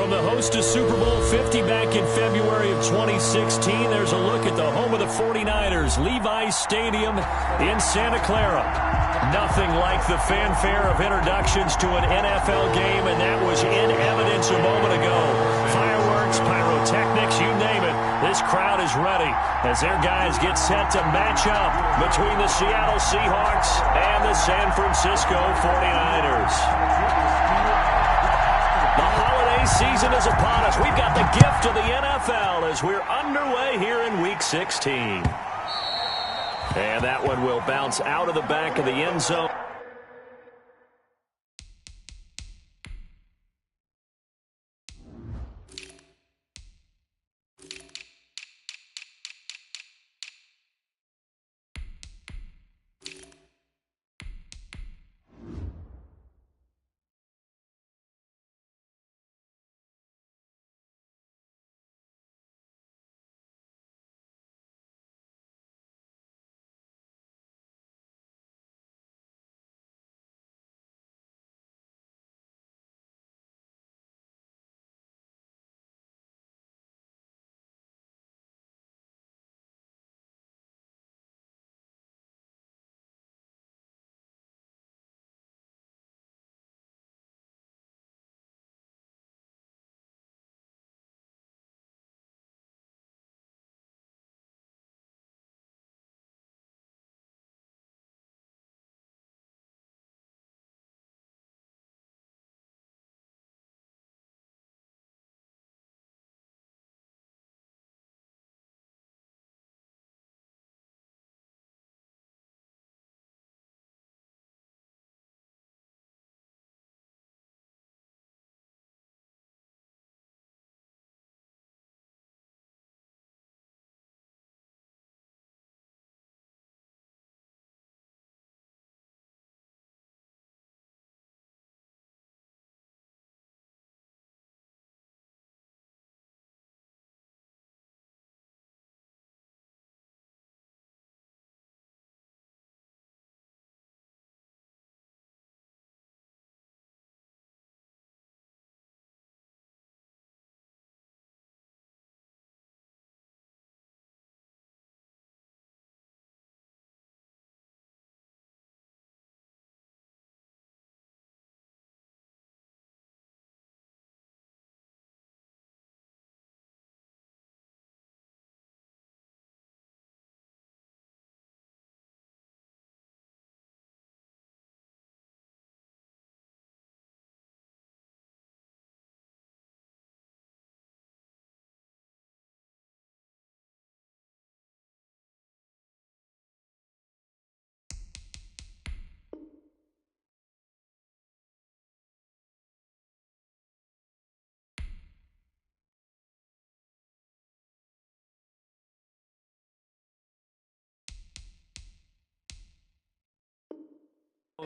From the host to Super Bowl 50 back in February of 2016, there's a look at the home of the 49ers, Levi's Stadium in Santa Clara. Nothing like the fanfare of introductions to an NFL game, and that was in evidence a moment ago. Fireworks, pyrotechnics, you name it. This crowd is ready as their guys get set to match up between the Seattle Seahawks and the San Francisco 49ers. The holiday season is upon us. We've got the gift of the NFL as we're underway here in Week 16. And that one will bounce out of the back of the end zone.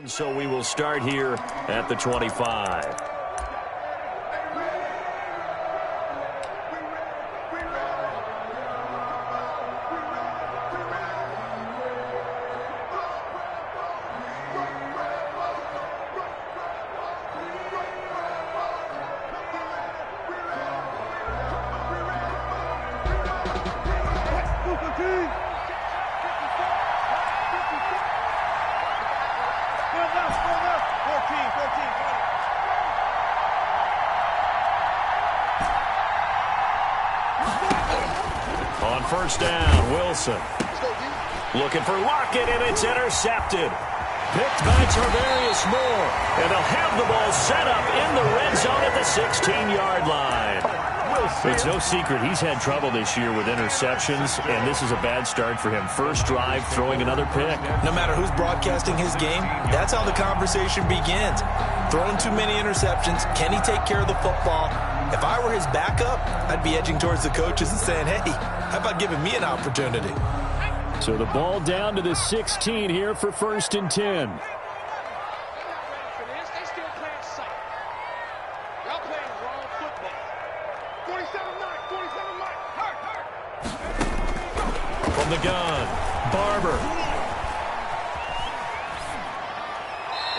So we will start here at the 25. On first down, Wilson. Looking for Lockett, and it's intercepted. Picked by Tarvarius Moore. And they'll have the ball set up in the red zone at the 16-yard line. It's no secret he's had trouble this year with interceptions, and this is a bad start for him. First drive, throwing another pick. No matter who's broadcasting his game, that's how the conversation begins. Throwing too many interceptions, can he take care of the football? If I were his backup, I'd be edging towards the coaches and saying, hey, how about giving me an opportunity? So the ball down to the 16 here for 1st and 10. From the gun, Barber.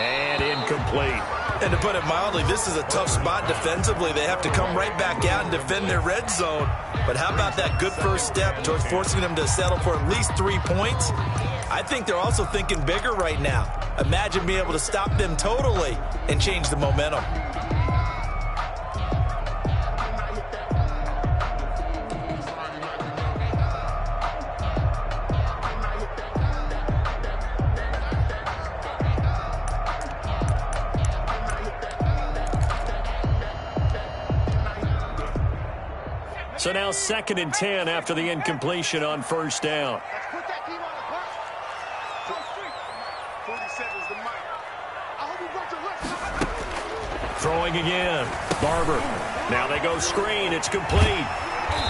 And incomplete. And to put it mildly, this is a tough spot defensively. They have to come right back out and defend their red zone. But how about that good first step towards forcing them to settle for at least 3 points? I think they're also thinking bigger right now. Imagine being able to stop them totally and change the momentum. So now 2nd and 10 after the incompletion on first down. Throwing again. Barber. Now they go screen. It's complete.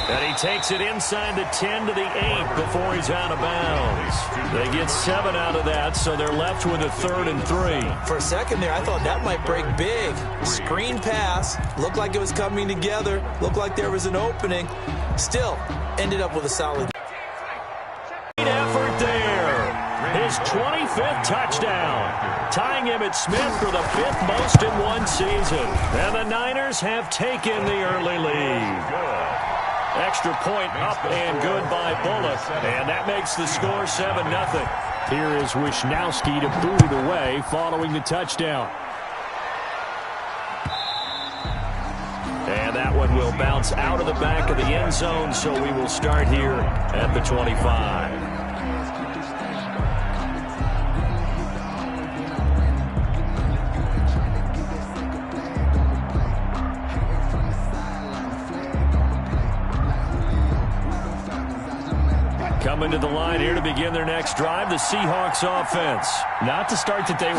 And he takes it inside the 10 to the 8 before he's out of bounds. They get 7 out of that, so they're left with a 3rd and 3. For a second there, I thought that might break big. Screen pass. Looked like it was coming together. Looked like there was an opening. Still, ended up with a solid effort there. His 25th touchdown. Tying him at Smith for the 5th most in one season. And the Niners have taken the early lead. Extra point up and good by Bullock. And that makes the score 7-0. Here is Wisnowski to boot it away following the touchdown. And that one will bounce out of the back of the end zone, so we will start here at the 25. Coming to the line here to begin their next drive, the Seahawks offense. Not the start that they...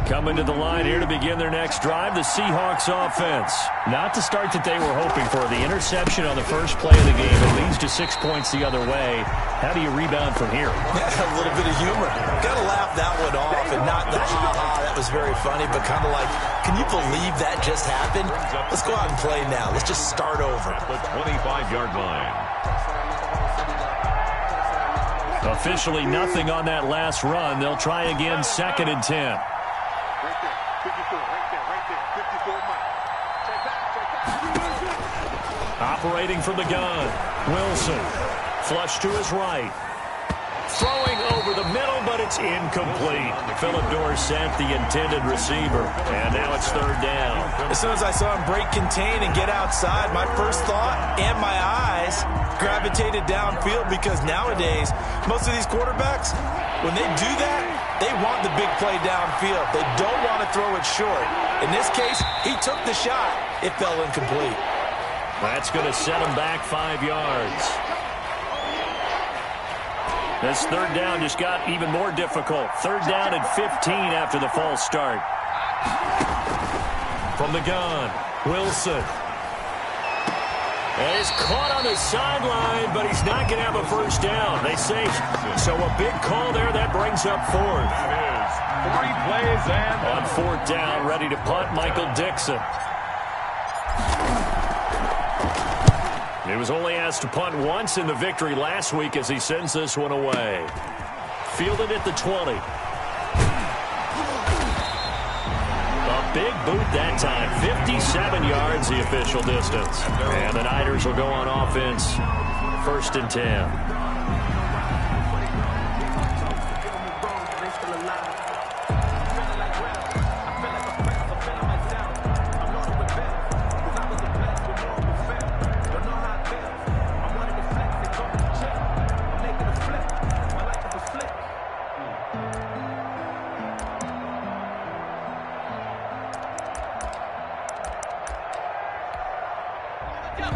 Coming to the line here to begin their next drive, the Seahawks offense. Not the start that they were hoping for. The interception on the first play of the game. It leads to 6 points the other way. How do you rebound from here? Yeah, a little bit of humor. Got to laugh that one off and not the ha-ha. That was very funny, but kind of like, can you believe that just happened? Let's go out and play now. Let's just start over. The 25-yard line. Officially nothing on that last run. They'll try again 2nd and 10. Operating from the gun, Wilson. Flush to his right. Throwing over the middle, but it's incomplete. Philip Dorsett, the intended receiver. And now it's 3rd down. As soon as I saw him break contain and get outside, my first thought and my eyes gravitated downfield, because nowadays, most of these quarterbacks, when they do that, they want the big play downfield. They don't want to throw it short. In this case, he took the shot. It fell incomplete. That's going to set him back 5 yards. This 3rd down just got even more difficult. 3rd down and 15 after the false start. From the gun, Wilson. And he's caught on the sideline, but he's not going to have a first down. They say, so a big call there. That brings up 4th. That is 3 plays and... On 4th down, ready to punt, Michael Dixon. He was only asked to punt once in the victory last week as he sends this one away. Fielded at the 20. A big boot that time. 57 yards the official distance. And the Niners will go on offense. 1st and 10.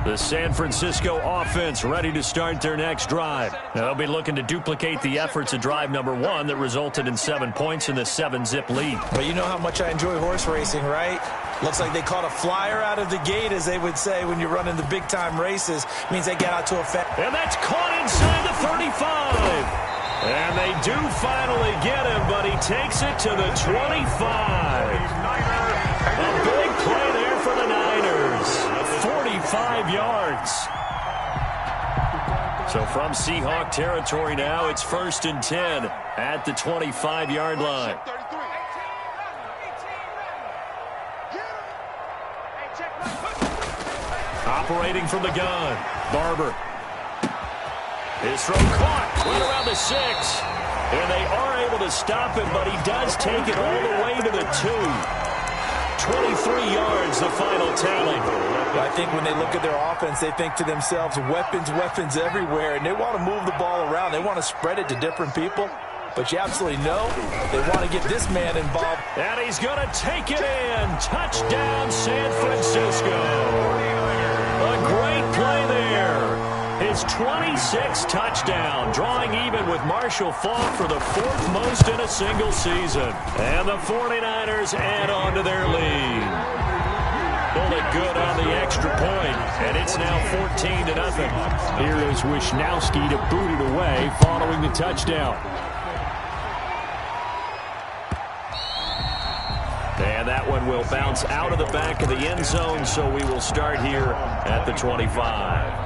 The San Francisco offense ready to start their next drive. Now, they'll be looking to duplicate the efforts of drive number 1 that resulted in 7 points in the 7-zip lead. But you know how much I enjoy horse racing, right? Looks like they caught a flyer out of the gate, as they would say when you're running the big-time races. Means they get out to a fast. And that's caught inside the 35. And they do finally get him, but he takes it to the 25. A big play there for the Niners. 25 yards. So from Seahawk territory now, it's 1st and 10 at the 25-yard line. Operating from the gun, Barber. His throw caught right around the 6. And they are able to stop him, but he does take it all the way to the 2. 23 yards, the final tally. I think when they look at their offense, they think to themselves, weapons, weapons everywhere, and they want to move the ball around. They want to spread it to different people, but you absolutely know they want to get this man involved. And he's going to take it in. Touchdown, San Francisco. A great play there. His 26th touchdown, drawing even with Marshall Faulk for the 4th most in a single season. And the 49ers add on to their lead. Pulled it good on the extra point, and it's now 14-0. Here is Wisnowski to boot it away following the touchdown. And that one will bounce out of the back of the end zone, so we will start here at the 25.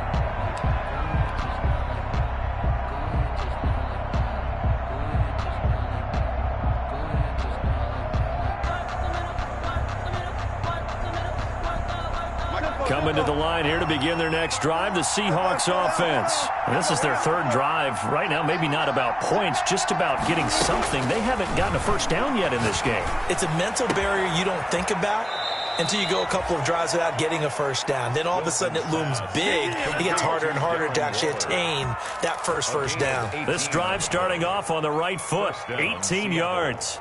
Coming to the line here to begin their next drive, the Seahawks offense. And this is their 3rd drive. Right now, maybe not about points, just about getting something. They haven't gotten a first down yet in this game. It's a mental barrier you don't think about until you go a couple of drives without getting a first down. Then all of a sudden it looms big. It gets harder and harder to actually attain that first down. This drive starting off on the right foot, 18 yards.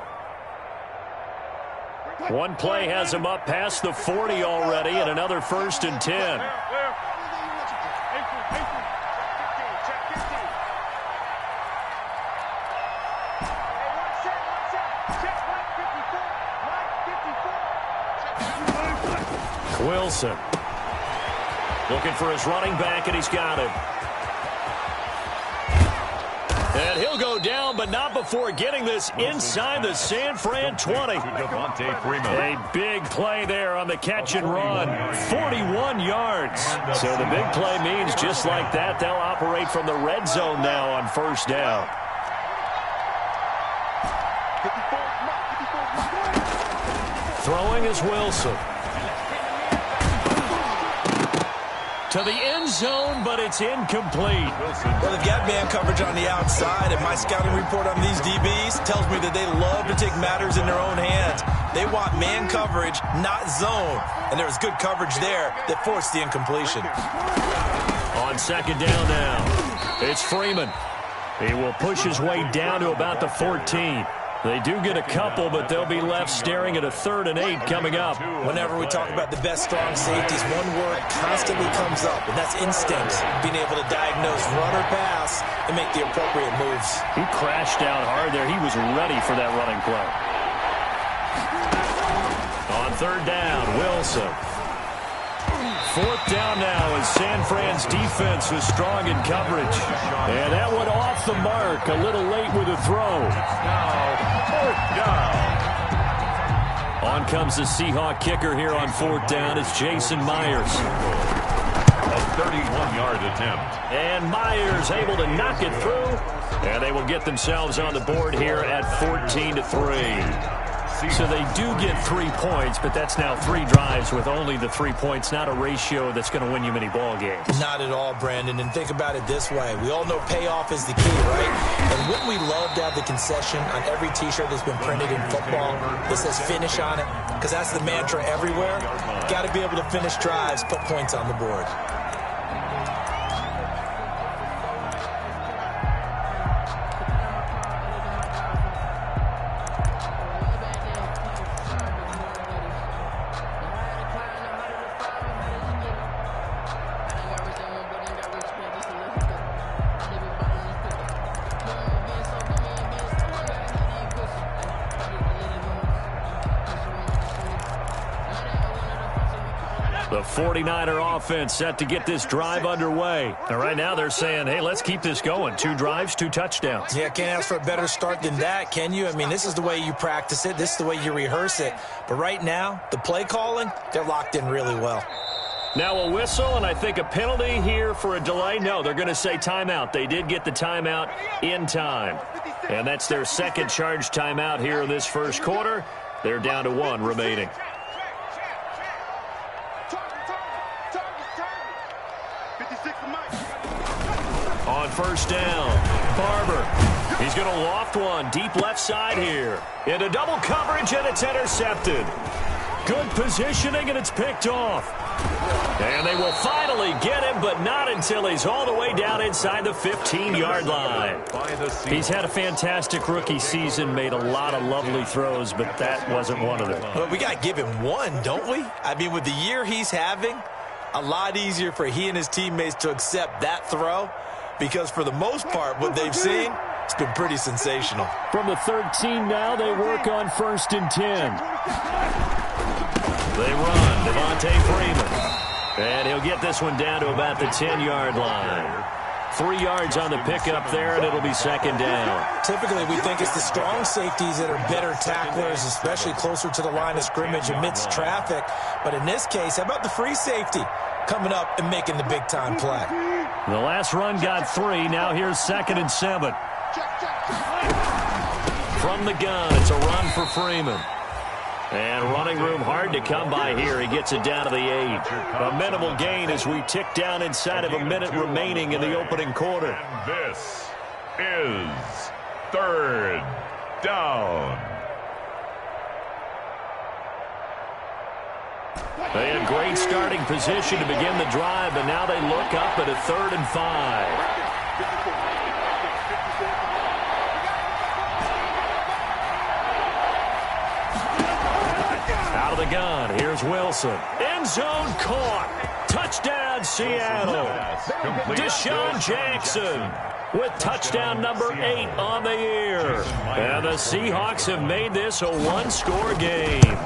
One play has him up past the 40 already, and another 1st and 10. Wilson looking for his running back, and he's got him. And he'll go down, but not before getting this inside the San Fran 20. A big play there on the catch and run. 41 yards. So the big play means just like that, they'll operate from the red zone now on 1st down. Throwing is Wilson. To the end zone, but it's incomplete. Well, they've got man coverage on the outside, and my scouting report on these DBs tells me that they love to take matters in their own hands. They want man coverage, not zone. And there was good coverage there that forced the incompletion. On 2nd down now, it's Freeman. He will push his way down to about the 14. They do get a couple, but they'll be left staring at a 3rd and 8 coming up. Whenever we talk about the best strong safeties, one word constantly comes up, and that's instinct. Being able to diagnose run or pass and make the appropriate moves. He crashed down hard there. He was ready for that running play. On 3rd down, Wilson. 4th down now as San Fran's defense was strong in coverage. And that one off the mark, a little late with a throw. Now, 4th down. On comes the Seahawk kicker here on 4th down. It's Jason Myers. A 31-yard attempt. And Myers able to knock it through. And they will get themselves on the board here at 14-3. So they do get 3 points, but that's now 3 drives with only the 3 points, not a ratio that's going to win you many ball games. Not at all, Brandon. And think about it this way. We all know payoff is the key, right? And wouldn't we love to have the concession on every T-shirt that's been printed in football that says finish on it? Because that's the mantra everywhere. Got to be able to finish drives, put points on the board. The 49er offense set to get this drive underway. And right now they're saying, hey, let's keep this going. 2 drives, 2 touchdowns. Yeah, can't ask for a better start than that, can you? I mean, this is the way you practice it. This is the way you rehearse it. But right now, the play calling, they're locked in really well. Now a whistle, and I think a penalty here for a delay. No, they're going to say timeout. They did get the timeout in time. And that's their second charge timeout here in this first quarter. They're down to 1 remaining. On first down, Barber. He's going to loft one deep left side here. Into double coverage, and it's intercepted. Good positioning, and it's picked off. And they will finally get him, but not until he's all the way down inside the 15-yard line. He's had a fantastic rookie season, made a lot of lovely throws, but that wasn't one of them. Well, we got to give him one, don't we? I mean, with the year he's having, a lot easier for he and his teammates to accept that throw, because for the most part, what they've seen, it's been pretty sensational. From the 13 now, they work on first and 10. They run, Devontae Freeman. And he'll get this one down to about the 10-yard line. 3 yards on the pickup there, and it'll be second down. Typically, we think it's the strong safeties that are better tacklers, especially closer to the line of scrimmage amidst traffic. But in this case, how about the free safety coming up and making the big-time play? The last run got 3. Now here's 2nd and 7. From the gun, it's a run for Freeman. And running room hard to come by here. He gets it down to the 8. A minimal gain as we tick down inside of a minute remaining in the opening quarter. And this is 3rd down. They had great starting position to begin the drive, but now they look up at a 3rd and 5. Out of the gun, here's Wilson. End zone caught. Touchdown, Seattle. Deshaun Jackson with touchdown number 8 on the year. And the Seahawks have made this a 1-score game.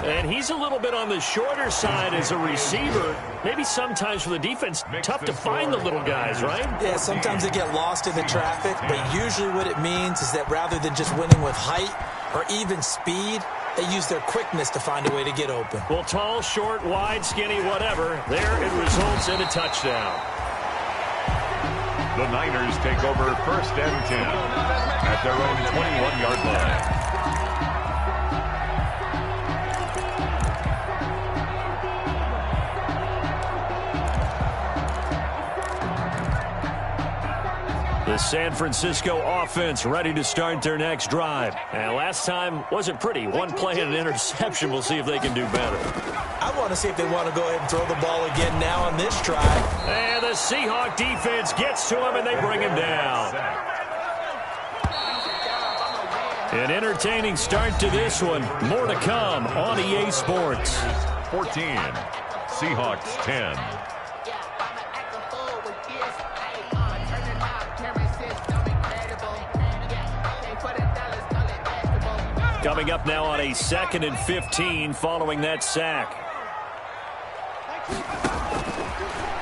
And he's a little bit on the shorter side as a receiver. Maybe sometimes for the defense, tough to find the little guys, right? Yeah, sometimes they get lost in the traffic, but usually what it means is that rather than just winning with height or even speed, they use their quickness to find a way to get open. Well, tall, short, wide, skinny, whatever, there it results in a touchdown. The Niners take over 1st and 10 at their own 21-yard line. The San Francisco offense ready to start their next drive. And last time wasn't pretty. 1 play and an interception. We'll see if they can do better. I want to see if they want to go ahead and throw the ball again now on this drive. And the Seahawk defense gets to him, and they bring him down. An entertaining start to this one. More to come on EA Sports. 14, Seahawks 10. Coming up now on a 2nd and 15 following that sack.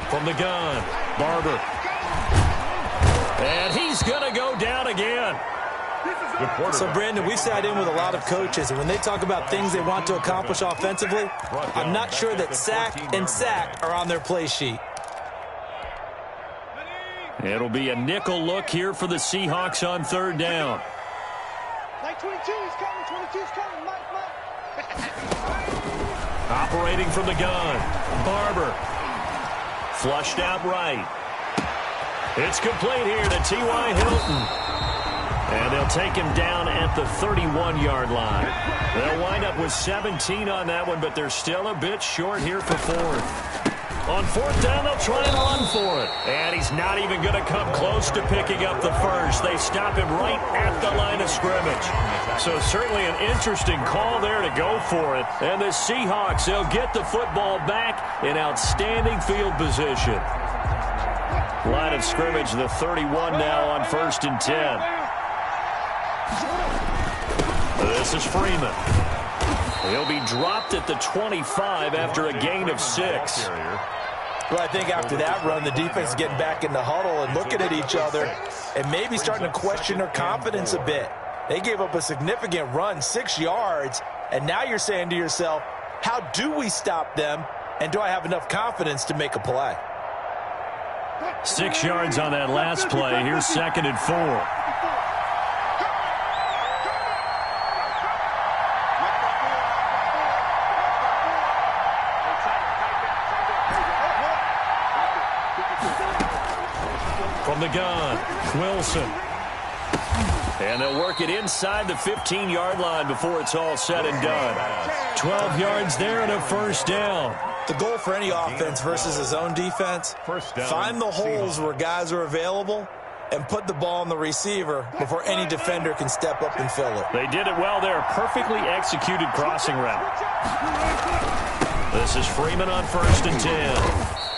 From the gun, Barber. And he's going to go down again. So, Brandon, we've sat in with a lot of coaches, and when they talk about things they want to accomplish offensively, I'm not sure that sack and sack are on their play sheet. It'll be a nickel look here for the Seahawks on 3rd down. 22 is coming, 22 is coming, Mike. Operating from the gun, Barber. Flushed out right. It's complete here to T.Y. Hilton. And they'll take him down at the 31-yard line. They'll wind up with 17 on that one, but they're still a bit short here for 4th. On 4th down, they'll try and run for it. And he's not even going to come close to picking up the first. They stop him right at the line of scrimmage. So certainly an interesting call there to go for it. And the Seahawks, they'll get the football back in outstanding field position. Line of scrimmage, the 31 now on 1st and 10. This is Freeman. He'll be dropped at the 25 after a gain of 6. Well, I think after that run, the defense is getting back in the huddle and looking at each other and maybe starting to question their confidence a bit. They gave up a significant run, 6 yards, and now you're saying to yourself, how do we stop them And do I have enough confidence to make a play? 6 yards on that last play. Here's 2nd and 4. From the gun, Wilson. And they'll work it inside the 15-yard line before it's all said and done. 12 yards there and a first down. The goal for any offense versus his own defense, find the holes where guys are available and put the ball on the receiver before any defender can step up and fill it. They did it well there. Perfectly executed crossing route. This is Freeman on 1st and 10.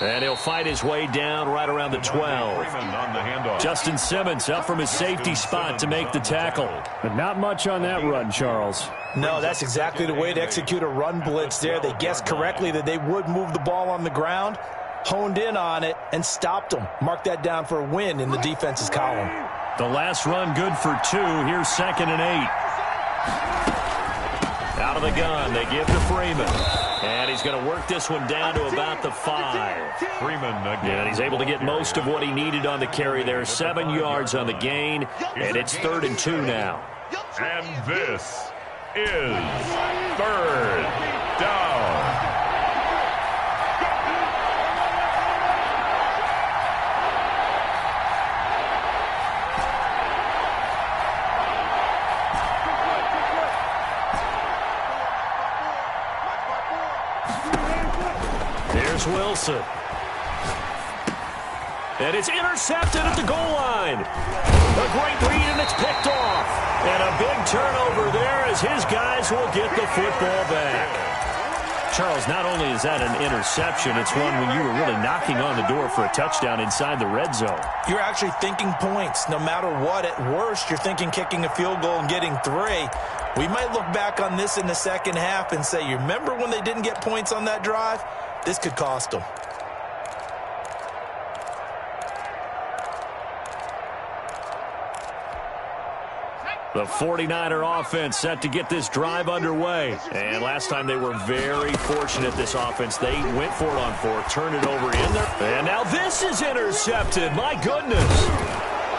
And he'll fight his way down right around the 12. Justin Simmons up from his safety spot to make the tackle. But not much on that run, Charles. No, that's exactly the way to execute a run blitz there. They guessed correctly that they would move the ball on the ground, honed in on it, and stopped them. Mark that down for a win in the defense's column. The last run good for 2. Here's 2nd and 8. Out of the gun, they give to Freeman. And he's going to work this one down to about the 5. Freeman again. And he's able to get most of what he needed on the carry there. 7 yards on the gain, and it's 3rd and 2 now. And this is 3rd down. Here's Wilson. And it's intercepted at the goal line. A great read, and it's picked off. And a big turnover there as his guys will get the football back. Charles, not only is that an interception, it's one when you were really knocking on the door for a touchdown inside the red zone. You're actually thinking points. No matter what, at worst, you're thinking kicking a field goal and getting 3. We might look back on this in the second half and say, you remember when they didn't get points on that drive? This could cost them. The 49er offense set to get this drive underway. And last time they were very fortunate, this offense. They went for it on 4, turned it over in there. And now this is intercepted. My goodness.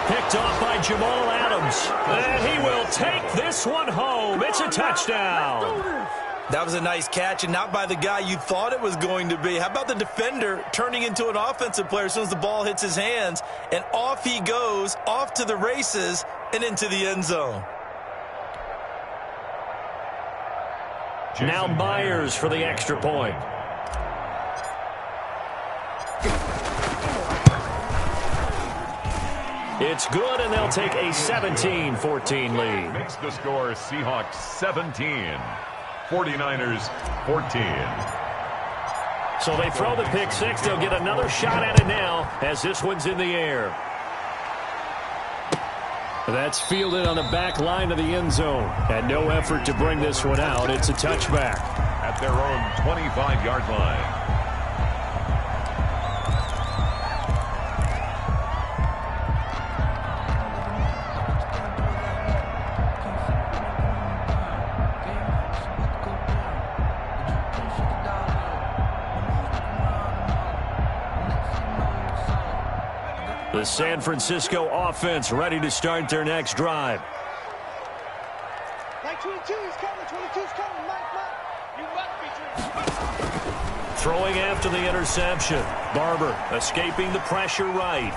Picked off by Jamal Adams. And he will take this one home. It's a touchdown. That was a nice catch, and not by the guy you thought it was going to be. How about the defender turning into an offensive player as soon as the ball hits his hands, and off he goes, off to the races, and into the end zone. Now Myers for the extra point. It's good, and they'll take a 17-14 lead. Makes the score Seahawks 17. 49ers 14. So they throw the pick 6. They'll get another shot at it now as this one's in the air. That's fielded on the back line of the end zone. And no effort to bring this one out. It's a touchback. At their own 25-yard line. The San Francisco offense ready to start their next drive. 22 is coming, 22 is coming, Mike. You must be true. Throwing after the interception. Barber escaping the pressure right.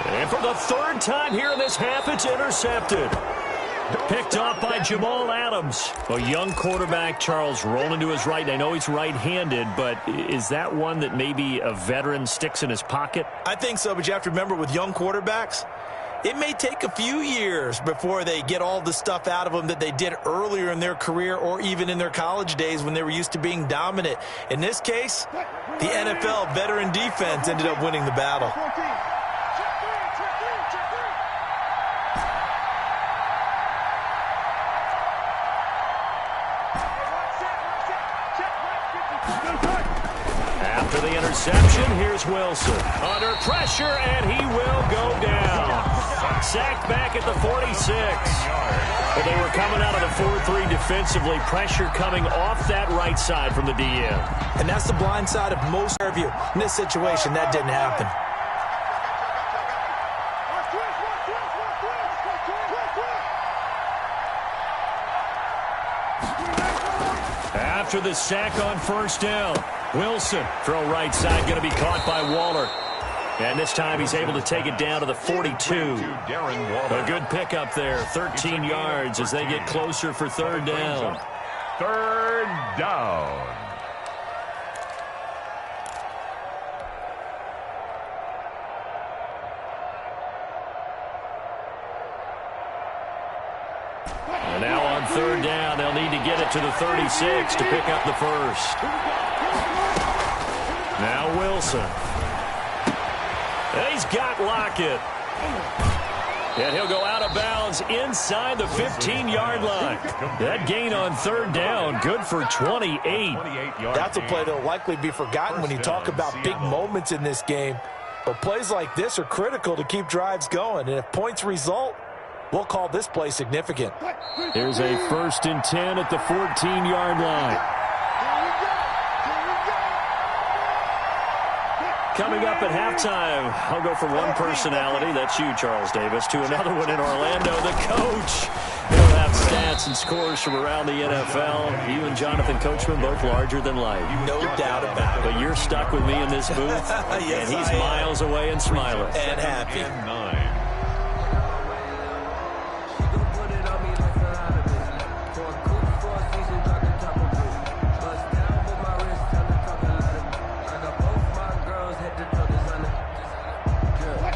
And for the 3rd time here in this half, it's intercepted. Picked off by Jamal Adams. A young quarterback, Charles, rolling to his right. I know he's right-handed, but is that one that maybe a veteran sticks in his pocket? I think so, but you have to remember with young quarterbacks, it may take a few years before they get all the stuff out of them that they did earlier in their career or even in their college days when they were used to being dominant. In this case, the NFL veteran defense ended up winning the battle. for the interception. Here's Wilson. Under pressure, and he will go down. Sacked back at the 46. Well, they were coming out of the 4-3 defensively. Pressure coming off that right side from the DN. And that's the blind side of most of you. In this situation, that didn't happen. After the sack on first down, Wilson, throw right side, going to be caught by Waller. And this time he's able to take it down to the 42. A good pickup there, 13 yards as they get closer for third down. Third down. And now on third down, they'll need to get it to the 36 to pick up the first. Now Wilson. And he's got Lockett. And he'll go out of bounds inside the 15-yard line. That gain on third down, good for 28. That's a play that will likely be forgotten when you talk about big moments in this game. But plays like this are critical to keep drives going. And if points result, we'll call this play significant. Here's a 1st and 10 at the 14-yard line. Coming up at halftime, I'll go from one personality, that's you, Charles Davis, to another one in Orlando, the coach. He'll have stats and scores from around the NFL. You and Jonathan Coachman, both larger than life. No doubt about it. But you're stuck with me in this booth, yes, and he's miles away and smiling. And happy. And 9.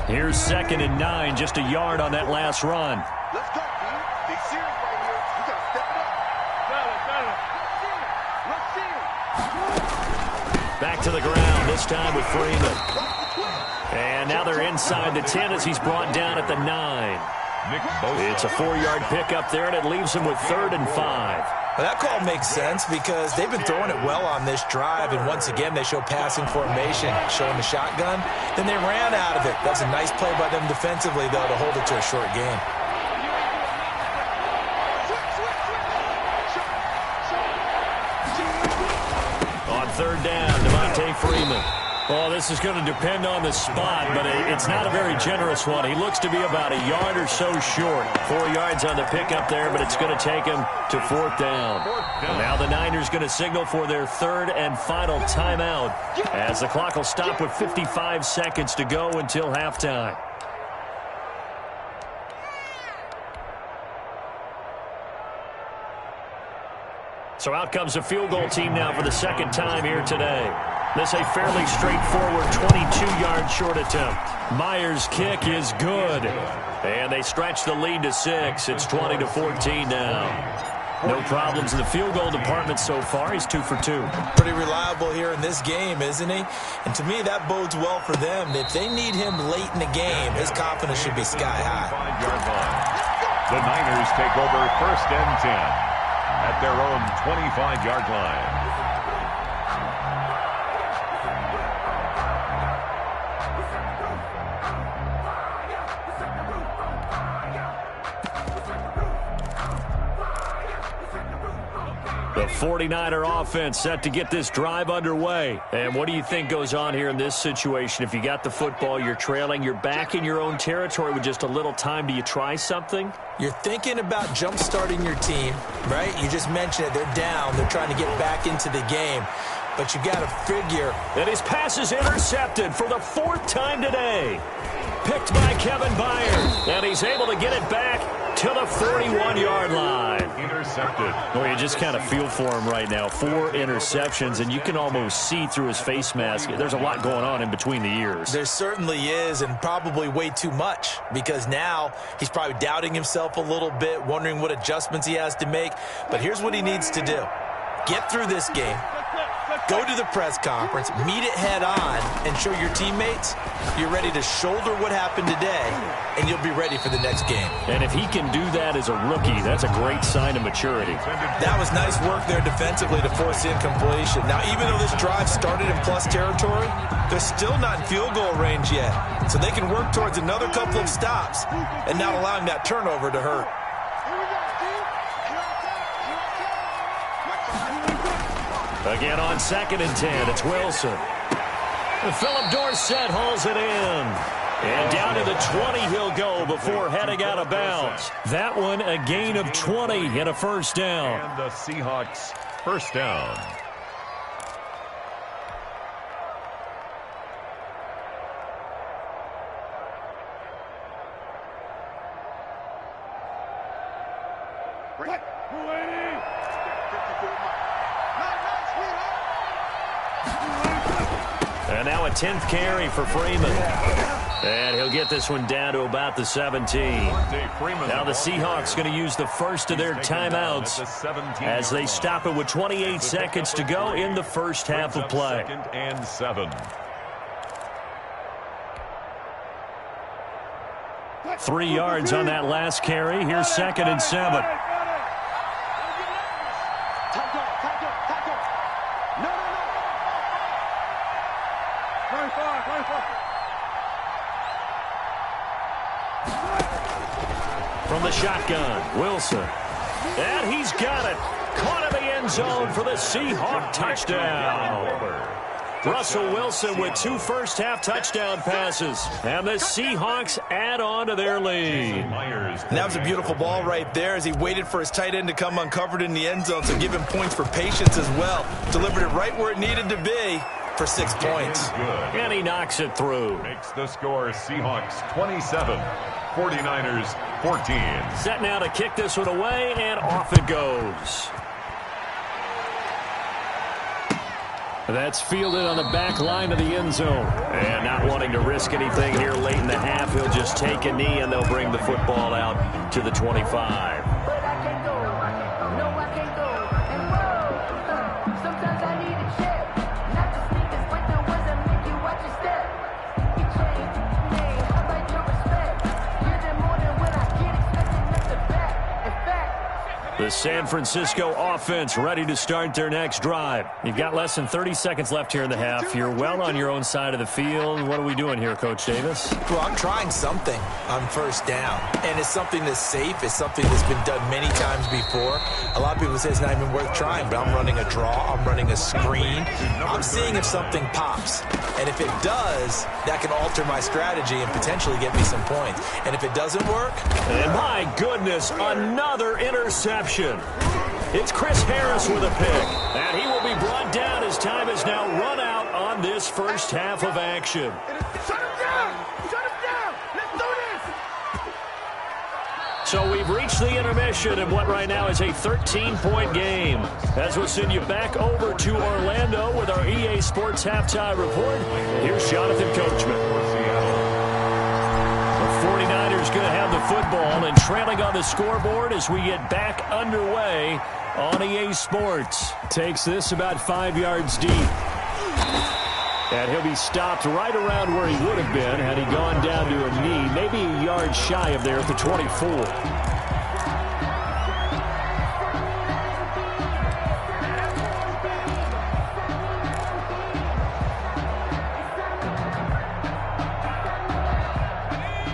Here's 2nd and 9, just a yard on that last run. Let's go, B. Big series right here. We got to step it up. Let's see it. Back to the ground, this time with Freeman. And now they're inside the 10 as he's brought down at the 9. It's a 4-yard pickup there, and it leaves him with 3rd and 5. Well, that call makes sense because they've been throwing it well on this drive, and once again they show passing formation, showing the shotgun. Then they ran out of it. That's a nice play by them defensively, though, to hold it to a short gain. On third down, Devontae Freeman. Well, this is going to depend on the spot, but it's not a very generous one. He looks to be about a yard or so short. 4 yards on the pickup there, but it's going to take him to 4th down. And now the Niners going to signal for their 3rd and final timeout as the clock will stop with 55 seconds to go until halftime. So out comes a field goal team now for the 2nd time here today. This a fairly straightforward 22-yard short attempt. Myers' kick is good. And they stretch the lead to 6. It's 20-14 now. No problems in the field goal department so far. He's 2 for 2. Pretty reliable here in this game, isn't he? And to me, that bodes well for them. If they need him late in the game, his confidence should be sky high. The Niners take over 1st and 10 at their own 25-yard line. The 49er offense set to get this drive underway. And what do you think goes on here in this situation? If you got the football, you're trailing, you're back in your own territory with just a little time. Do you try something? You're thinking about jump-starting your team, right? You just mentioned it. They're down. They're trying to get back into the game. But you got to figure. And his pass is intercepted for the 4th time today. Picked by Kevin Byard. And he's able to get it back to the 41-yard line. Intercepted. Well, you just kind of feel for him right now. 4 interceptions, and you can almost see through his face mask. There's a lot going on in between the ears. There certainly is, and probably way too much, because now he's probably doubting himself a little bit, wondering what adjustments he has to make. But here's what he needs to do. Get through this game. Go to the press conference, meet it head on, and show your teammates you're ready to shoulder what happened today, and you'll be ready for the next game. And if he can do that as a rookie, that's a great sign of maturity. That was nice work there defensively to force the incompletion. Now, even though this drive started in plus territory, they're still not in field goal range yet. So they can work towards another couple of stops and not allowing that turnover to hurt. Again on 2nd and 10, it's Wilson. Philip Dorsett hauls it in. And down to the 20 he'll go before heading out of bounds. That one a gain of 20 and a first down. And the Seahawks first down. And now a 10th carry for Freeman. And he'll get this one down to about the 17. Now the Seahawks going to use the first of their timeouts as they stop it with 28 seconds to go in the first half of play. 2nd and 7. 3 yards on that last carry. Here's 2nd and 7. From the shotgun, Wilson. And he's got it. Caught in the end zone for the Seahawk touchdown. Russell Wilson with 2 first-half touchdown passes. And the Seahawks add on to their lead. And that was a beautiful ball right there as he waited for his tight end to come uncovered in the end zone, so give him points for patience as well. Delivered it right where it needed to be for 6 points. And he knocks it through. Makes the score Seahawks 27, 49ers 14. Set now to kick this one away, and off it goes. That's fielded on the back line of the end zone. And not wanting to risk anything here late in the half, he'll just take a knee, and they'll bring the football out to the 25. The San Francisco offense ready to start their next drive. You've got less than 30 seconds left here in the half. You're well on your own side of the field. What are we doing here, Coach Davis? Well, I'm trying something on first down. And it's something that's safe. It's something that's been done many times before. A lot of people say it's not even worth trying, but I'm running a draw. I'm running a screen. I'm seeing if something pops. And if it does, that can alter my strategy and potentially get me some points. And if it doesn't work... And my goodness, another interception. It's Chris Harris with a pick. And he will be brought down as time has now run out on this first half of action. Shut him down! Shut him down! Let's do this! So we've reached the intermission of what right now is a 13-point game. As we'll send you back over to Orlando with our EA Sports Halftime Report. Here's Jonathan Coachman. The 49ers going to have the football and trailing on the scoreboard as we get back underway on EA Sports. Takes this about 5 yards deep. And he'll be stopped right around where he would have been had he gone down to a knee, maybe a yard shy of there at the 24.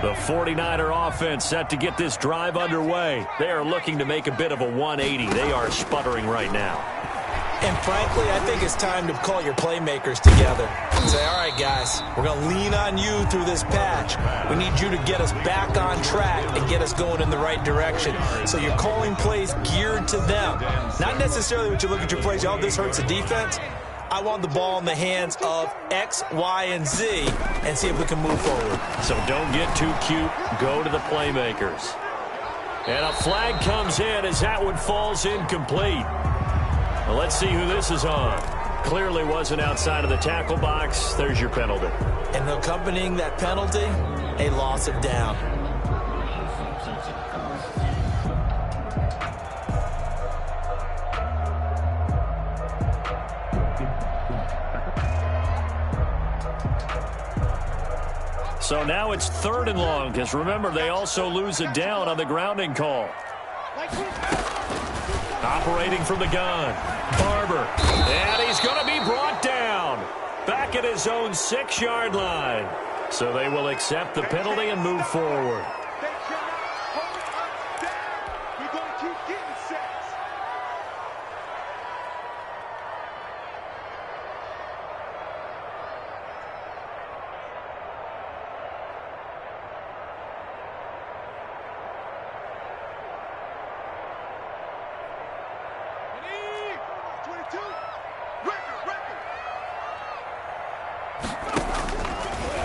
The 49er offense set to get this drive underway. They are looking to make a bit of a 180. They are sputtering right now. And frankly, I think it's time to call your playmakers together and say, all right, guys, we're going to lean on you through this patch. We need you to get us back on track and get us going in the right direction. So you're calling plays geared to them. Not necessarily when you look at your plays, oh, this hurts the defense. I want the ball in the hands of X, Y, and Z and see if we can move forward. So don't get too cute. Go to the playmakers. And a flag comes in as that one falls incomplete. Well, let's see who this is on. Clearly wasn't outside of the tackle box. There's your penalty. And accompanying that penalty, a loss of down. So now it's 3rd and long, because remember, they also lose a down on the grounding call. Operating from the gun, Barber, and he's going to be brought down back at his own 6-yard line. So they will accept the penalty and move forward.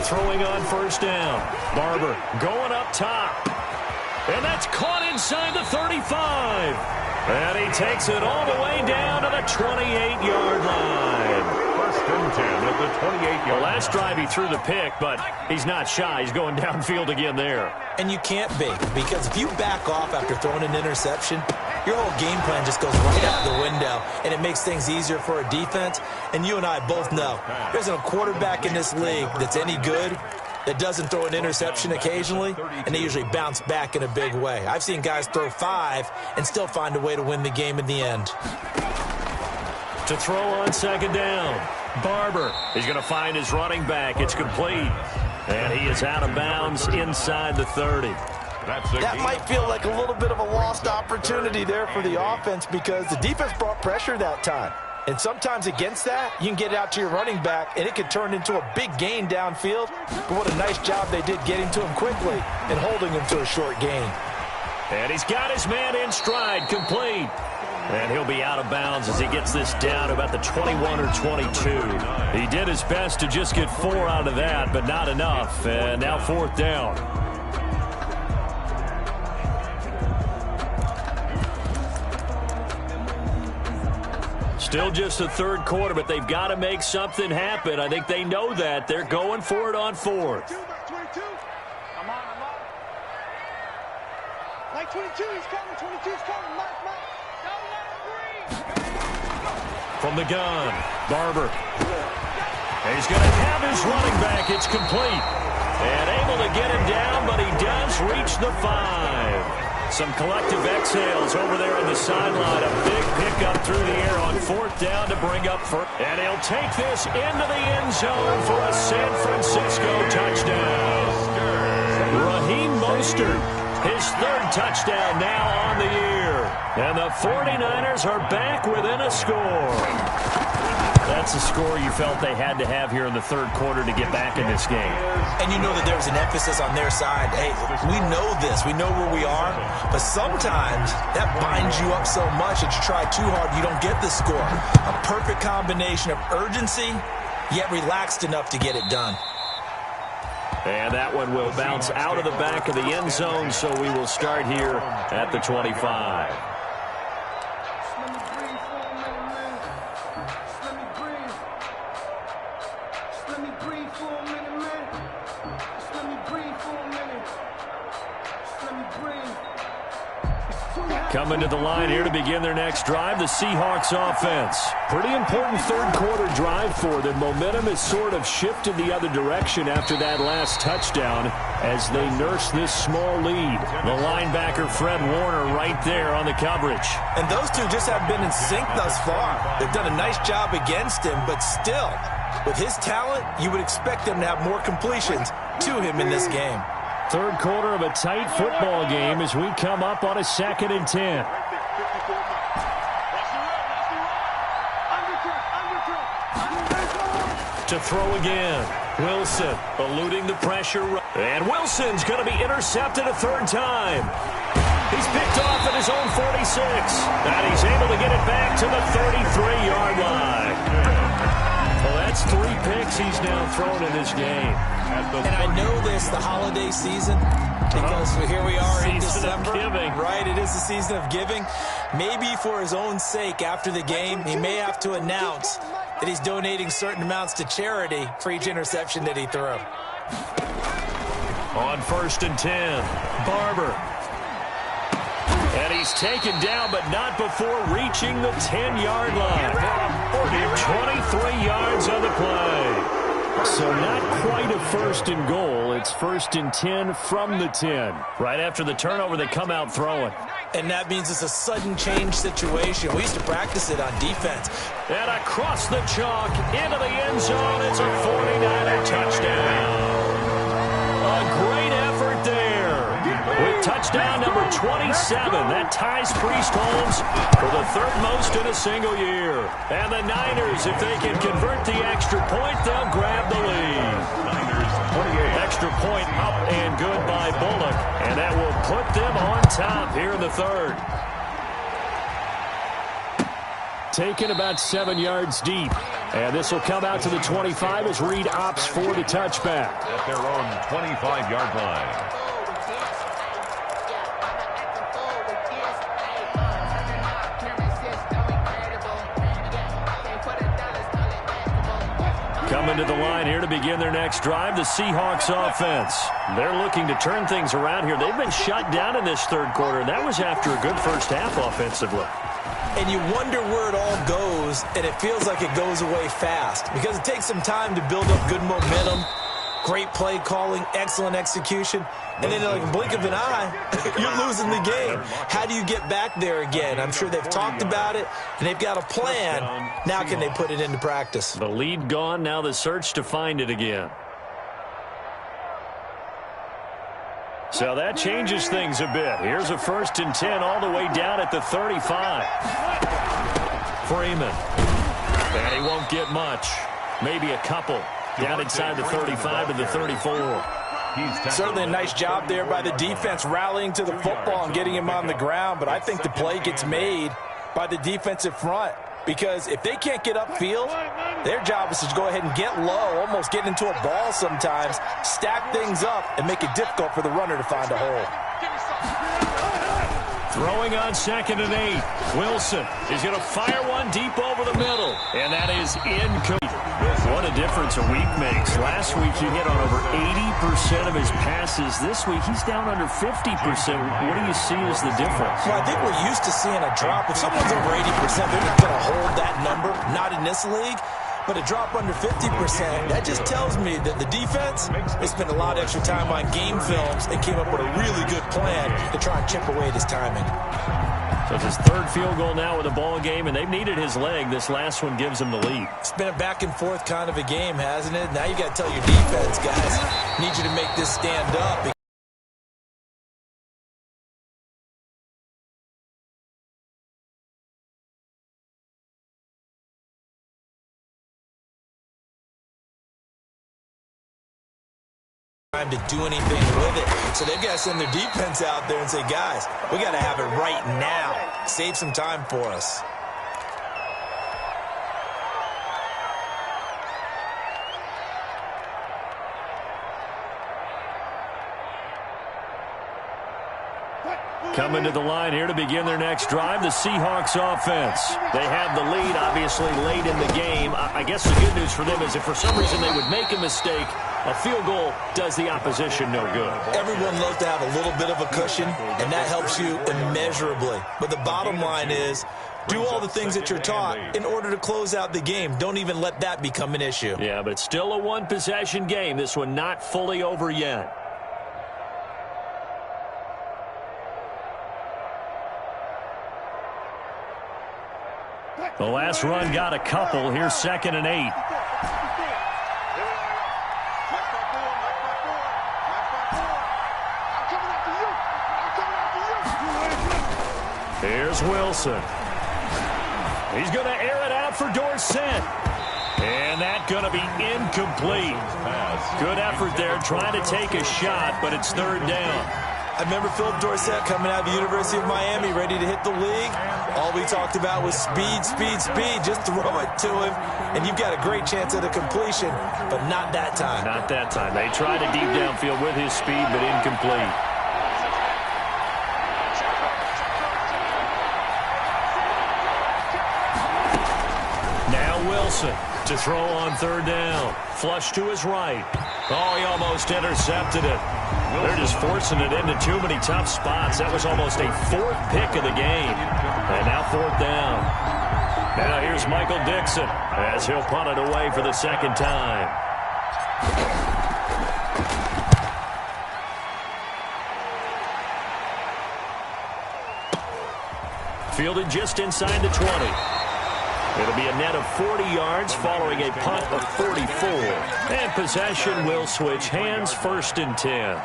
Throwing on 1st down. Barber going up top. And that's caught inside the 35. And he takes it all the way down to the 28-yard line. 1st and 10 at the 28-yard line. Last drive he threw the pick, but he's not shy. He's going downfield again there. And you can't be, because if you back off after throwing an interception, your whole game plan just goes right out the window, and it makes things easier for a defense. And you and I both know there's a quarterback in this league that's any good that doesn't throw an interception occasionally, and they usually bounce back in a big way. I've seen guys throw 5 and still find a way to win the game in the end. To throw on 2nd down, Barber. He's going to find his running back. It's complete. And he is out of bounds inside the 30. That might feel like a little bit of a lost opportunity there for the offense, because the defense brought pressure that time. And sometimes against that, you can get it out to your running back, and it could turn into a big gain downfield. But what a nice job they did getting to him quickly and holding him to a short gain. And he's got his man in stride, complete. And he'll be out of bounds as he gets this down about the 21 or 22. He did his best to just get 4 out of that, but not enough. And now 4th down. Still just the 3rd quarter, but they've got to make something happen. I think they know that. They're going for it on 4th. I'm on. Like 22, he's coming. 22's coming. Mark. Don't let him breathe. From the gun, Barber. He's going to have his running back. It's complete. And able to get him down, but he does reach the 5. Some collective exhales over there on the sideline. A big pickup through the air on 4th down to bring up first. And he'll take this into the end zone for a San Francisco touchdown. Raheem Mostert, his 3rd touchdown now on the year. And the 49ers are back within a score. That's a score you felt they had to have here in the 3rd quarter to get back in this game. And you know that there was an emphasis on their side. Hey, we know this. We know where we are. But sometimes that binds you up so much that you try too hard, you don't get the score. A perfect combination of urgency, yet relaxed enough to get it done. And that one will bounce out of the back of the end zone, so we will start here at the 25. Coming to the line here to begin their next drive, the Seahawks offense. Pretty important 3rd quarter drive for them. Momentum has sort of shifted the other direction after that last touchdown as they nurse this small lead. The linebacker Fred Warner right there on the coverage. And those two just have been in sync thus far. They've done a nice job against him, but still, with his talent, you would expect them to have more completions to him in this game. 3rd quarter of a tight football game as we come up on a 2nd and 10. To throw again. Wilson eluding the pressure. And Wilson's going to be intercepted a 3rd time. He's picked off at his own 46. And he's able to get it back to the 33-yard line. Well, that's 3 picks he's now thrown in this game. And I know this, the holiday season, because here we are in December. Right, it is the season of giving. Maybe for his own sake after the game, he may have to announce that he's donating certain amounts to charity for each interception that he threw. On 1st and 10, Barber. And he's taken down, but not before reaching the 10-yard line. 23 yards on the play. So not quite a first and goal. It's first and 10 from the 10. Right after the turnover, they come out throwing. And that means it's a sudden change situation. We used to practice it on defense. And across the chalk, into the end zone. It's a 49er touchdown. A great effort there. With touchdown number 27, that ties Priest Holmes for the third most in a single year. And the Niners, if they can convert the extra point, they'll grab the lead. Niners 28. Extra point up and good by Bullock. And that will put them on top here in the third. Taken about 7 yards deep. And this will come out to the 25 as Reed opts for the touchback. At their own 25-yard line. Coming to the line here to begin their next drive, the Seahawks offense. They're looking to turn things around here. They've been shut down in this third quarter, and that was after a good first half offensively. And you wonder where it all goes, and it feels like it goes away fast because it takes some time to build up good momentum, great play calling, excellent execution, and then like a blink of an eye, you're losing the game. How do you get back there again? I'm sure they've talked about it, and they've got a plan. Now can they put it into practice? The lead gone, now the search to find it again. So that changes things a bit. Here's a first and 10 all the way down at the 35. Freeman. And he won't get much. Maybe a couple. Down inside the 35 to the 34. Certainly a nice job there by the defense rallying to the football and getting him on the ground, but I think the play gets made by the defensive front because if they can't get upfield, their job is to go ahead and get low, almost get into a ball sometimes, stack things up, and make it difficult for the runner to find a hole. Throwing on 2nd and 8. Wilson is going to fire one deep over the middle, and that is incomplete. What a difference a week makes. Last week he hit on over 80% of his passes. This week he's down under 50%. What do you see as the difference? Well, I think we're used to seeing a drop. If someone's over 80%, they're not going to hold that number, not in this league. But a drop under 50%, that just tells me that the defense has spent a lot of extra time on game films and came up with a really good plan to try and chip away at his timing. So it's his third field goal now with a ball game, and they've needed his leg. This last one gives him the lead. It's been a back and forth kind of a game, hasn't it? Now you got to tell your defense, guys, need you to make this stand up. Time to do anything with it. So they've got to send their defense out there and say, guys, we got to have it right now. Save some time for us. Coming to the line here to begin their next drive, the Seahawks offense. They have the lead, obviously, late in the game. I guess the good news for them is if for some reason they would make a mistake, a field goal does the opposition no good. Everyone loves to have a little bit of a cushion, and that helps you immeasurably. But the bottom line is, do all the things that you're taught in order to close out the game. Don't even let that become an issue. Yeah, but still a one-possession game. This one not fully over yet. The last run got a couple. Here's 2nd and 8. Here's Wilson. He's going to air it out for Dorsett. And that's going to be incomplete. Good effort there trying to take a shot, but it's third down. I remember Philip Dorsett coming out of the University of Miami ready to hit the league. All we talked about was speed, speed, speed. Just throw it to him, and you've got a great chance at a completion, but not that time. Not that time. They tried a deep downfield with his speed, but incomplete. Now Wilson to throw on third down. Flush to his right. Oh, he almost intercepted it. They're just forcing it into too many tough spots. That was almost a fourth pick of the game. And now fourth down. Now here's Michael Dixon as he'll punt it away for the second time. Fielded just inside the 20. It'll be a net of 40 yards following a punt of 44. And possession will switch hands, 1st and 10.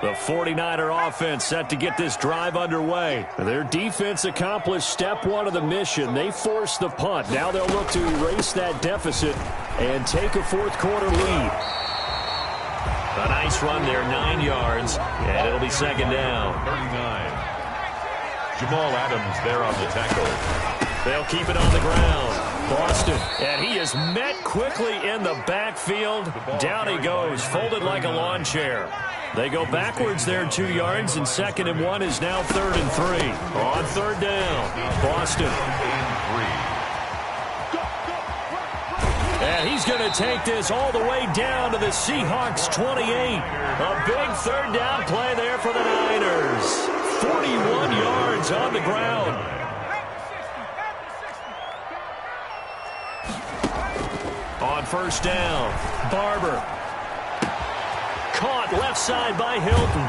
The 49er offense set to get this drive underway. Their defense accomplished step 1 of the mission. They forced the punt. Now they'll look to erase that deficit and take a 4th quarter lead. A nice run there, 9 yards, and it'll be 2nd down. 39. Jamal Adams there on the tackle. They'll keep it on the ground. Boston, and he is met quickly in the backfield. Down he goes, folded like a lawn chair. They go backwards there 2 yards, and 2nd and 1 is now 3rd and 3. On 3rd down, Boston. And he's going to take this all the way down to the Seahawks 28. A big 3rd down play there for the Niners. 41 yards on the ground. On 1st down, Barber. Caught left side by Hilton.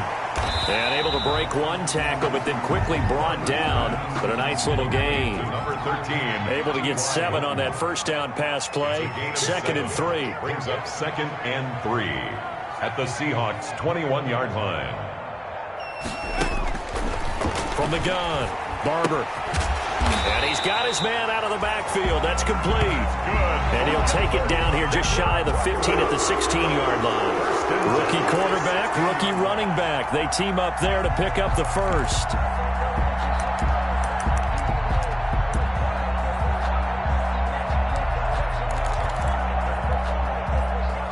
And able to break 1 tackle, but then quickly brought down. But a nice little gain. Number 13. Able to get 7 on that 1st down pass play. 2nd and 3. Brings up 2nd and 3 at the Seahawks 21-yard line. From the gun, Barber. And he's got his man out of the backfield. That's complete. And he'll take it down here just shy of the 15 at the 16-yard line. Rookie quarterback, rookie running back. They team up there to pick up the 1st.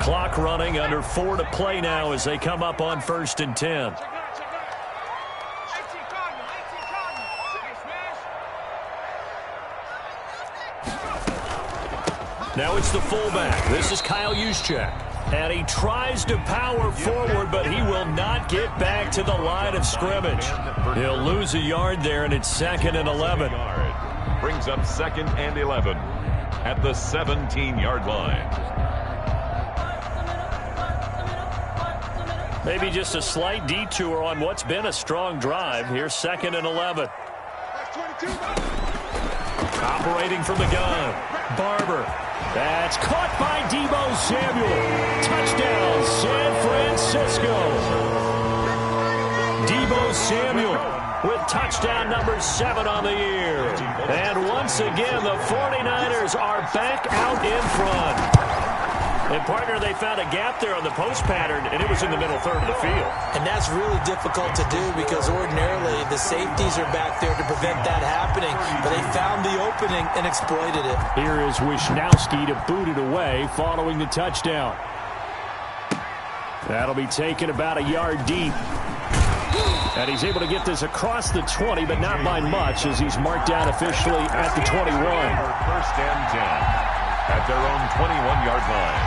Clock running, under 4 to play now as they come up on 1st and 10. Now it's the fullback. This is Kyle Juszczyk. And he tries to power forward, but he will not get back to the line of scrimmage. He'll lose a yard there, and it's 2nd and 11. Brings up 2nd and 11 at the 17-yard line. Maybe just a slight detour on what's been a strong drive. Here's 2nd and 11. Operating from the gun, Barber. That's caught by Deebo Samuel. Touchdown, San Francisco. Deebo Samuel with touchdown number 7 on the year. And once again, the 49ers are back out in front. And, partner, they found a gap there on the post pattern, and it was in the middle 3rd of the field. And that's really difficult to do because ordinarily the safeties are back there to prevent that happening. But they found the opening and exploited it. Here is Wisnowski to boot it away following the touchdown. That'll be taken about a yard deep. And he's able to get this across the 20, but not by much as he's marked out officially at the 21. 1st and 10. At their own 21-yard line.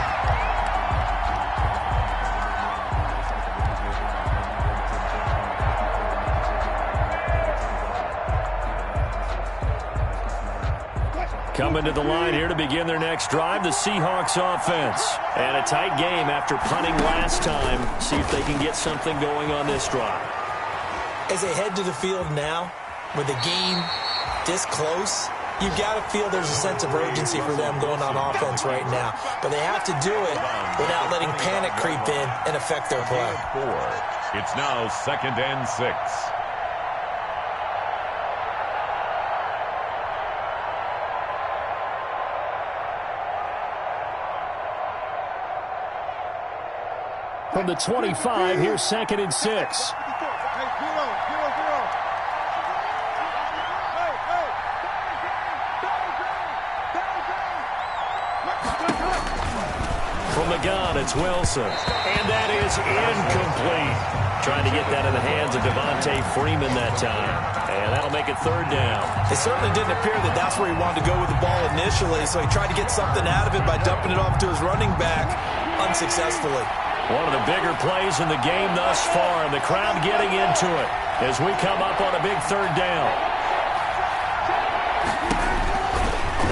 Coming to the line here to begin their next drive, the Seahawks offense. And a tight game after punting last time. See if they can get something going on this drive. As they head to the field now, with the game this close, you've got to feel there's a sense of urgency for them going on offense right now. But they have to do it without letting panic creep in and affect their play. 4. It's now 2nd and 6. From the 25, here's 2nd and 6. From the gun, it's Wilson. And that is incomplete. Trying to get that in the hands of Devontae Freeman that time. And that'll make it third down. It certainly didn't appear that that's where he wanted to go with the ball initially, so he tried to get something out of it by dumping it off to his running back unsuccessfully. One of the bigger plays in the game thus far, and the crowd getting into it as we come up on a big third down.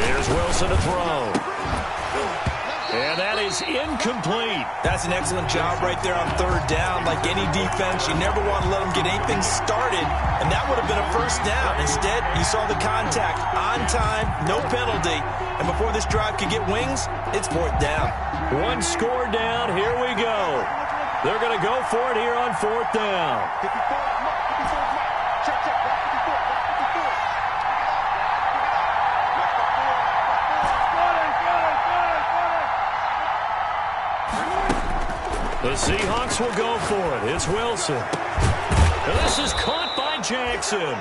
Here's Wilson to throw. And that is incomplete. That's an excellent job right there on third down. Like any defense, you never want to let them get anything started, and that would have been a first down. Instead, you saw the contact on time, no penalty, and before this drive could get wings, it's fourth down. One score down. Here we go. They're going to go for it here on fourth down. 54, check, check, 54. The Seahawks will go for it. It's Wilson. And this is caught by Jackson.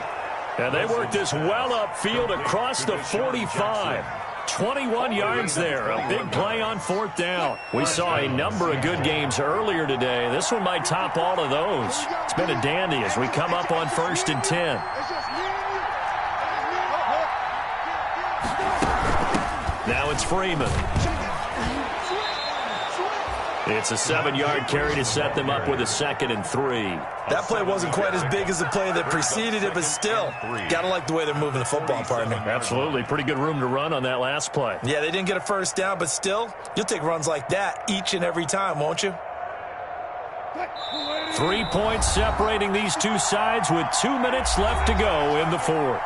And they work this well upfield across the 45. 21 yards there. A big play on fourth down. We saw a number of good games earlier today. This one might top all of those. It's been a dandy as we come up on 1st and 10. Now it's Freeman. It's a 7-yard carry to set them up with a 2nd and 3. That play wasn't quite as big as the play that preceded it, but still, got to like the way they're moving the football, partner. Absolutely. Pretty good room to run on that last play. Yeah, they didn't get a first down, but still, you'll take runs like that each and every time, won't you? 3 points separating these two sides with 2 minutes left to go in the fourth.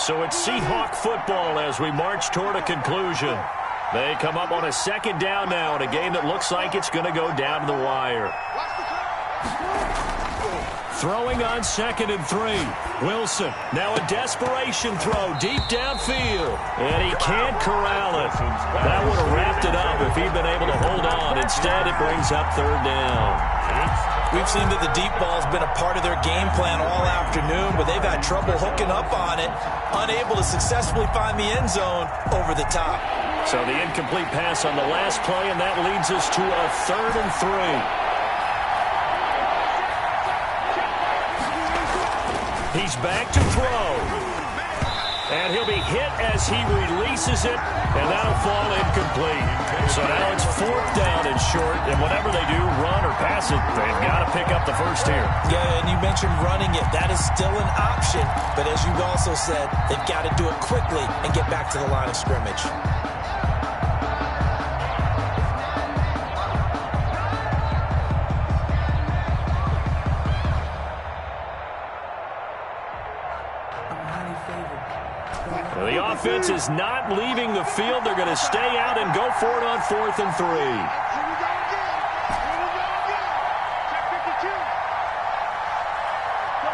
So it's Seahawk football as we march toward a conclusion. They come up on a 2nd down now in a game that looks like it's going to go down to the wire. Throwing on 2nd and 3. Wilson, now a desperation throw deep downfield. And he can't corral it. That would have wrapped it up if he'd been able to hold on. Instead, it brings up third down. We've seen that the deep ball's been a part of their game plan all afternoon, but they've had trouble hooking up on it, unable to successfully find the end zone over the top. So the incomplete pass on the last play, and that leads us to a 3rd and 3. He's back to throw. And he'll be hit as he releases it, and that'll fall incomplete. So now it's 4th down and short, and whatever they do, run or pass it, they've got to pick up the first here. Yeah, and you mentioned running it. That is still an option, but as you also said, they've got to do it quickly and get back to the line of scrimmage. The offense is not leaving the field. They're going to stay out and go for it on 4th and 3. Here we go again. Check 52. Go.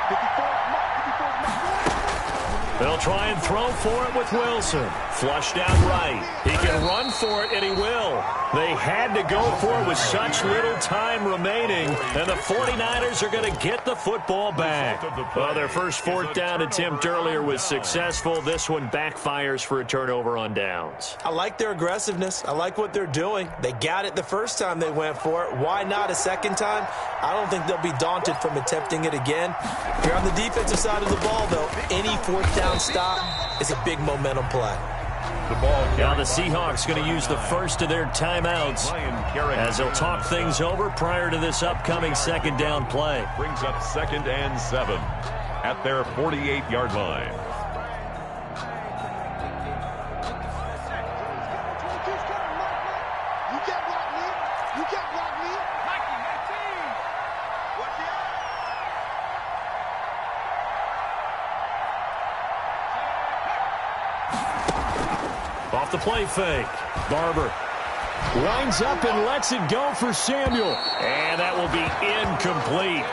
54. They'll try and throw for it with Wilson. Flushed out right. He can run for it, and he will. They had to go for it with such little time remaining, and the 49ers are going to get the football back. Well, their first 4th down attempt earlier was successful. This one backfires for a turnover on downs. I like their aggressiveness. I like what they're doing. They got it the first time they went for it. Why not a second time? I don't think they'll be daunted from attempting it again. Here on the defensive side of the ball, though, any 4th down stop is a big momentum play. Now the Seahawks going to use the first of their timeouts as they'll talk things over prior to this upcoming 2nd down play. Brings up 2nd and 7 at their 48-yard line. You can't block me. Mikey, my team. Watch it. Off the play fake. Barber lines up and lets it go for Samuel. And that will be incomplete.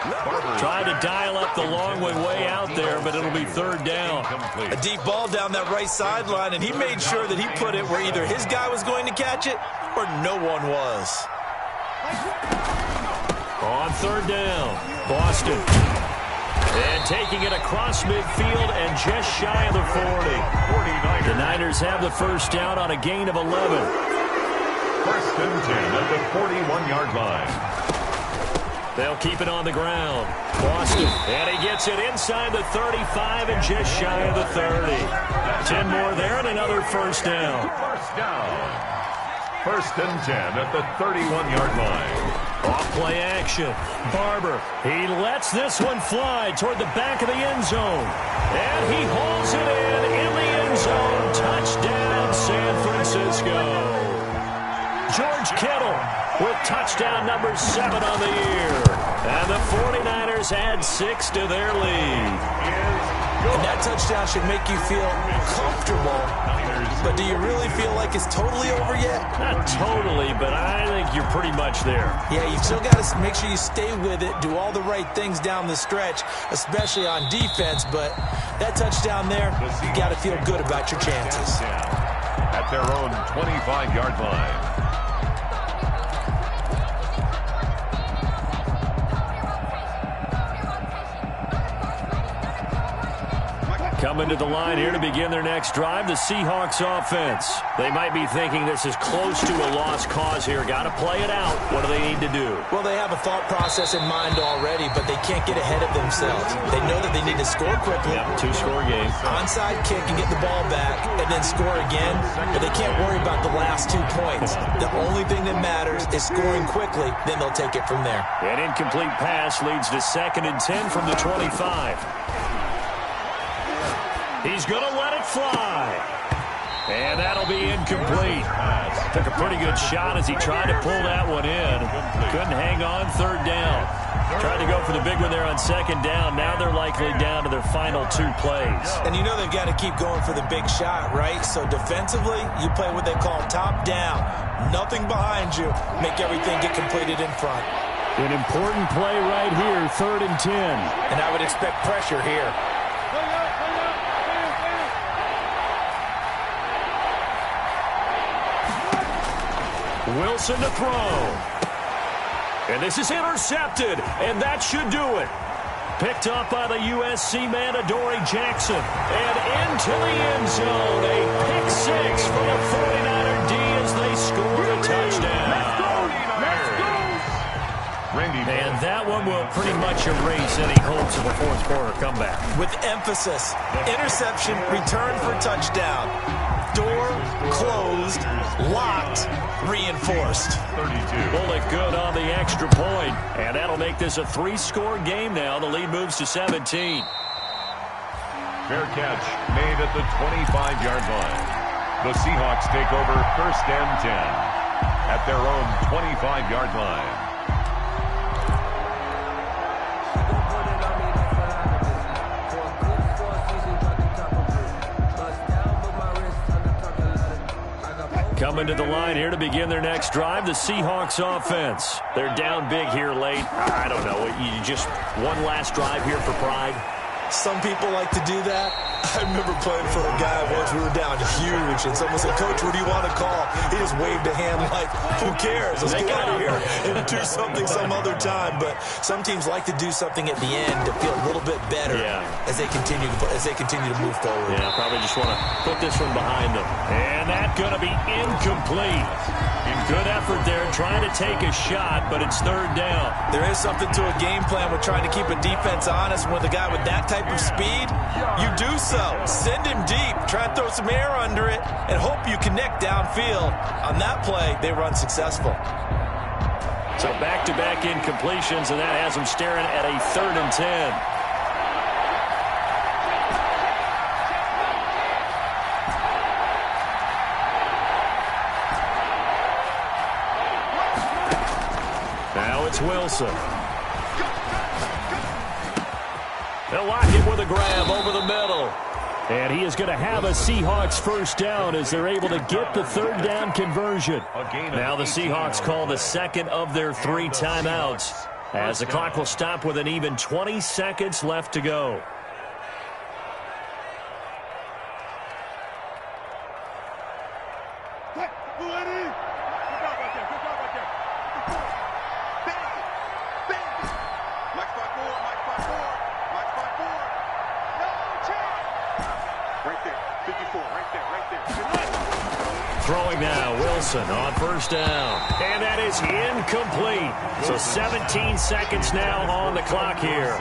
Tried to dial up the long way out there, but it'll be 3rd down. A deep ball down that right sideline, and he made sure that he put it where either his guy was going to catch it or no one was. On 3rd down, Boston. And taking it across midfield and just shy of the 40. The Niners have the first down on a gain of 11. First and 10 at the 41-yard line. They'll keep it on the ground. Boston, and he gets it inside the 35 and just shy of the 30. 10 more there and another first down. First down. First and 10 at the 31-yard line. Off play action. Barber, he lets this one fly toward the back of the end zone. And he hauls it in the end zone. Touchdown, San Francisco. George Kittle with touchdown number 7 on the year. And the 49ers add 6 to their lead. And that touchdown should make you feel comfortable. But do you really feel like it's totally over yet? Not totally, but I think you're pretty much there. Yeah, you still got to make sure you stay with it, do all the right things down the stretch, especially on defense. But that touchdown there, you got to feel good about your chances. At their own 25-yard line. Coming to the line here to begin their next drive, the Seahawks offense. They might be thinking this is close to a lost cause here. Got to play it out. What do they need to do? Well, they have a thought process in mind already, but they can't get ahead of themselves. They know that they need to score quickly. Yep, 2-score game. Onside kick and get the ball back and then score again, but they can't worry about the last 2 points. The only thing that matters is scoring quickly, then they'll take it from there. An incomplete pass leads to 2nd and 10 from the 25. He's going to let it fly. And that'll be incomplete. Took a pretty good shot as he tried to pull that one in. Couldn't hang on 3rd down. Tried to go for the big one there on 2nd down. Now they're likely down to their final 2 plays. And you know they've got to keep going for the big shot, right? So defensively, you play what they call top down. Nothing behind you. Make everything get completed in front. An important play right here, 3rd and 10. And I would expect pressure here. Wilson to throw. And this is intercepted, and that should do it. Picked up by the USC man, Adoree Jackson. And into the end zone, a pick 6 for the 49er D as they score a touchdown. And that one will pretty much erase any hopes of a 4th quarter comeback. With emphasis, interception, return for touchdown. Door closed, locked, reinforced. 32. Bullet good on the extra point. And that'll make this a 3-score game now. The lead moves to 17. Fair catch made at the 25-yard line. The Seahawks take over 1st and 10 at their own 25-yard line. Coming to the line here to begin their next drive, the Seahawks offense. They're down big here late. I don't know. You just one last drive here for pride? Some people like to do that. I remember playing for a guy once. We were down huge, and someone said, "Coach, what do you want to call?" He just waved a hand like, "Who cares? Let's get out of here and do something some other time." But some teams like to do something at the end to feel a little bit better as they continue to move forward. Yeah, probably just want to put this one behind them. And that's going to be incomplete. Good effort there, trying to take a shot, but it's 3rd down. There is something to a game plan with trying to keep a defense honest. With a guy with that type of speed, you do so. Send him deep. Try and throw some air under it and hope you connect downfield. On that play, they run successful. So back-to-back incompletions, and that has them staring at a 3rd and 10. Now it's Wilson. They'll lock it with a grab over the middle. And he is going to have a Seahawks first down as they're able to get the 3rd down conversion. Now the Seahawks call the 2nd of their 3 timeouts as the clock will stop with an even 20 seconds left to go. 54, right there. Throwing now, Wilson on first down. And that is incomplete. So 17 seconds now on the clock here.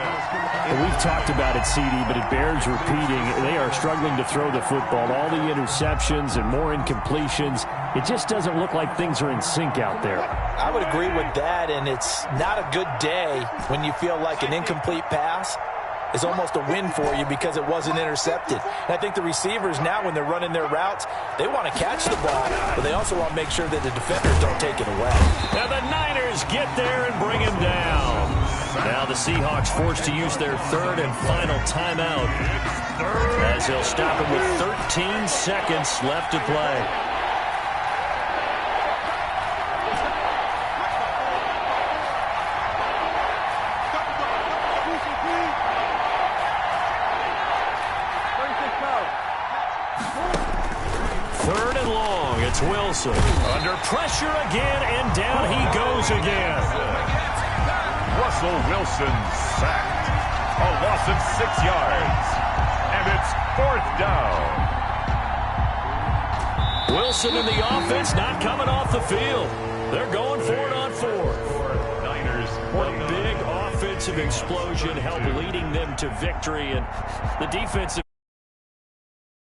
And we've talked about it, CD, but it bears repeating. They are struggling to throw the football. All the interceptions and more incompletions. It just doesn't look like things are in sync out there. I would agree with that, and it's not a good day when you feel like an incomplete pass is almost a win for you because it wasn't intercepted. And I think the receivers now, when they're running their routes, they want to catch the ball, but they also want to make sure that the defenders don't take it away. Now the Niners get there and bring him down. Now the Seahawks forced to use their third and final timeout as they'll stop it with 13 seconds left to play. Third and long, it's Wilson. Under pressure again, and down he goes again. Russell Wilson sacked. A loss of 6 yards. And it's 4th down. Wilson and the offense not coming off the field. They're going for it on 4th. Niners. What a big offensive explosion helped leading them to victory, and the defensive